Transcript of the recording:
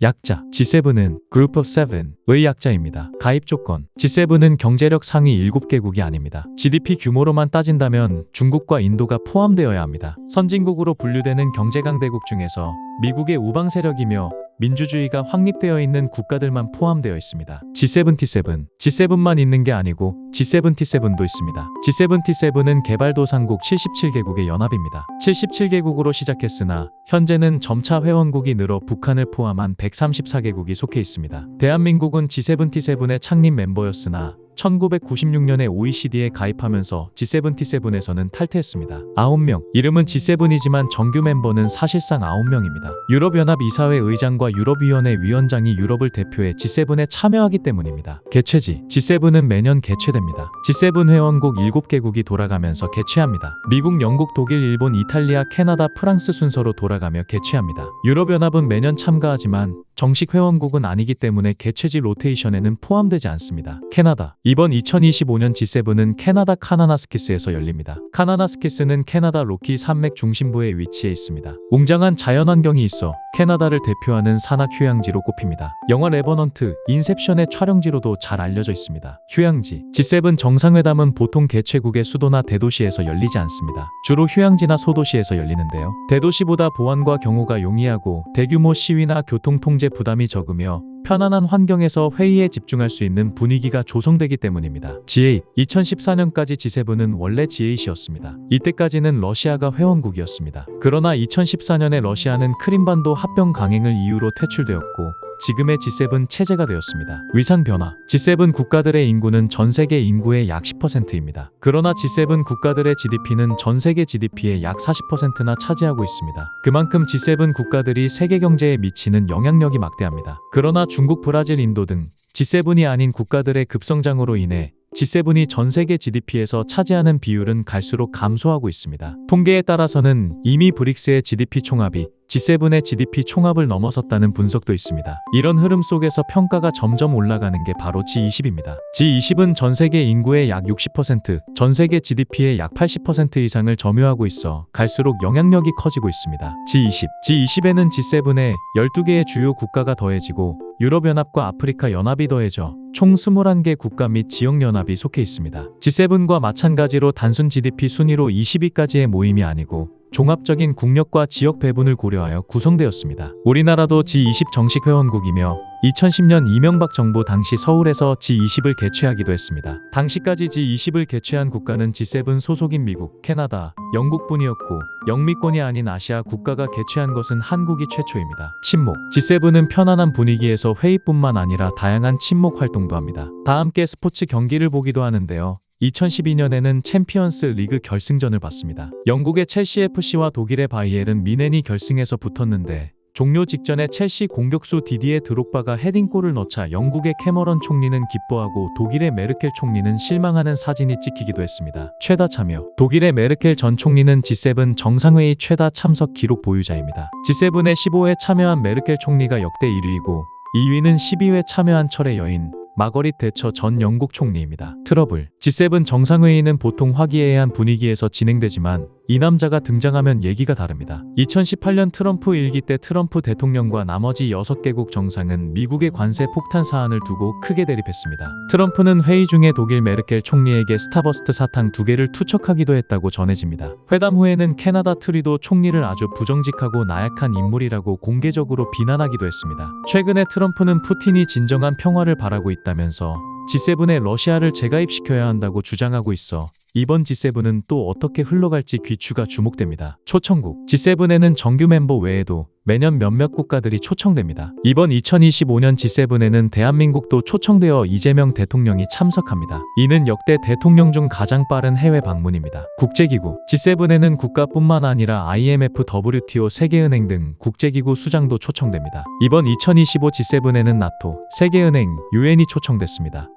약자 G7은 Group of Seven의 약자입니다. 가입 조건 G7은 경제력 상위 7개국이 아닙니다. GDP 규모로만 따진다면 중국과 인도가 포함되어야 합니다. 선진국으로 분류되는 경제강대국 중에서 미국의 우방 세력이며 민주주의가 확립되어 있는 국가들만 포함되어 있습니다. G77, G7만 있는 게 아니고 G77도 있습니다. G77은 개발도상국 77개국의 연합입니다. 77개국으로 시작했으나 현재는 점차 회원국이 늘어 북한을 포함한 134개국이 속해 있습니다. 대한민국은 G77의 창립 멤버였으나 1996년에 OECD에 가입하면서 G77에서는 탈퇴했습니다. 9명, 이름은 G7이지만 정규 멤버는 사실상 9명입니다. 유럽연합 이사회 의장과 유럽위원회 위원장이 유럽을 대표해 G7에 참여하기 때문입니다. 개최지, G7은 매년 개최됩니다. G7 회원국 7개국이 돌아가면서 개최합니다. 미국, 영국, 독일, 일본, 이탈리아, 캐나다, 프랑스 순서로 돌아가며 개최합니다. 유럽연합은 매년 참가하지만 정식 회원국은 아니기 때문에 개최지 로테이션에는 포함되지 않습니다. 캐나다, 이번 2025년 G7은 캐나다 카나나스키스에서 열립니다. 카나나스키스는 캐나다 로키 산맥 중심부에 위치해 있습니다. 웅장한 자연환경이 있어 캐나다를 대표하는 산악 휴양지로 꼽힙니다. 영화 레버넌트, 인셉션의 촬영지로도 잘 알려져 있습니다. 휴양지, G7 정상회담은 보통 개최국의 수도나 대도시에서 열리지 않습니다. 주로 휴양지나 소도시에서 열리는데요. 대도시보다 보안과 경호가 용이하고 대규모 시위나 교통통제 부담이 적으며 편안한 환경에서 회의에 집중할 수 있는 분위기가 조성되기 때문입니다. G8, 2014년까지 G7은 원래 G8이었습니다. 이때까지는 러시아가 회원국이었습니다. 그러나 2014년에 러시아는 크림반도 합병 강행을 이유로 퇴출되었고 지금의 G7 체제가 되었습니다. 위상 변화, G7 국가들의 인구는 전 세계 인구의 약 10%입니다. 그러나 G7 국가들의 GDP는 전 세계 GDP의 약 40%나 차지하고 있습니다. 그만큼 G7 국가들이 세계 경제에 미치는 영향력이 막대합니다. 그러나 중국, 브라질, 인도 등 G7이 아닌 국가들의 급성장으로 인해 G7이 전 세계 GDP에서 차지하는 비율은 갈수록 감소하고 있습니다. 통계에 따라서는 이미 브릭스의 GDP 총합이 G7의 GDP 총합을 넘어섰다는 분석도 있습니다. 이런 흐름 속에서 평가가 점점 올라가는 게 바로 G20입니다. G20은 전 세계 인구의 약 60%, 전 세계 GDP의 약 80% 이상을 점유하고 있어 갈수록 영향력이 커지고 있습니다. G20에는 G7의 12개의 주요 국가가 더해지고 유럽연합과 아프리카 연합이 더해져 총 21개 국가 및 지역연합이 속해 있습니다. G7과 마찬가지로 단순 GDP 순위로 20위까지의 모임이 아니고 종합적인 국력과 지역 배분을 고려하여 구성되었습니다. 우리나라도 G20 정식 회원국이며 2010년 이명박 정부 당시 서울에서 G20을 개최하기도 했습니다. 당시까지 G20을 개최한 국가는 G7 소속인 미국, 캐나다, 영국뿐이었고 영미권이 아닌 아시아 국가가 개최한 것은 한국이 최초입니다. 친목, G7은 편안한 분위기에서 회의뿐만 아니라 다양한 친목 활동도 합니다. 다 함께 스포츠 경기를 보기도 하는데요. 2012년에는 챔피언스 리그 결승전을 봤습니다. 영국의 첼시 FC와 독일의 바이에른 미넨이 결승에서 붙었는데 종료 직전에 첼시 공격수 디디에 드록바가 헤딩골을 넣자 영국의 캐머런 총리는 기뻐하고 독일의 메르켈 총리는 실망하는 사진이 찍히기도 했습니다. 최다 참여, 독일의 메르켈 전 총리는 G7 정상회의 최다 참석 기록 보유자입니다. G7에 15회 참여한 메르켈 총리가 역대 1위이고 2위는 12회 참여한 철의 여인 마거릿 대처 전 영국 총리입니다. 트러블, G7 정상회의는 보통 화기애애한 분위기에서 진행되지만 이 남자가 등장하면 얘기가 다릅니다. 2018년 트럼프 일기 때 트럼프 대통령과 나머지 6개국 정상은 미국의 관세 폭탄 사안을 두고 크게 대립했습니다. 트럼프는 회의 중에 독일 메르켈 총리에게 스타버스트 사탕 2개를 투척하기도 했다고 전해집니다. 회담 후에는 캐나다 트리도 총리를 아주 부정직하고 나약한 인물이라고 공개적으로 비난하기도 했습니다. 최근에 트럼프는 푸틴이 진정한 평화를 바라고 있다면서 G7에 러시아를 재가입시켜야 한다고 주장하고 있어 이번 G7은 또 어떻게 흘러갈지 귀추가 주목됩니다. 초청국, G7에는 정규 멤버 외에도 매년 몇몇 국가들이 초청됩니다. 이번 2025년 G7에는 대한민국도 초청되어 이재명 대통령이 참석합니다. 이는 역대 대통령 중 가장 빠른 해외 방문입니다. 국제기구, G7에는 국가뿐만 아니라 IMF, WTO, 세계은행 등 국제기구 수장도 초청됩니다. 이번 2025 G7에는 나토, 세계은행, UN이 초청됐습니다.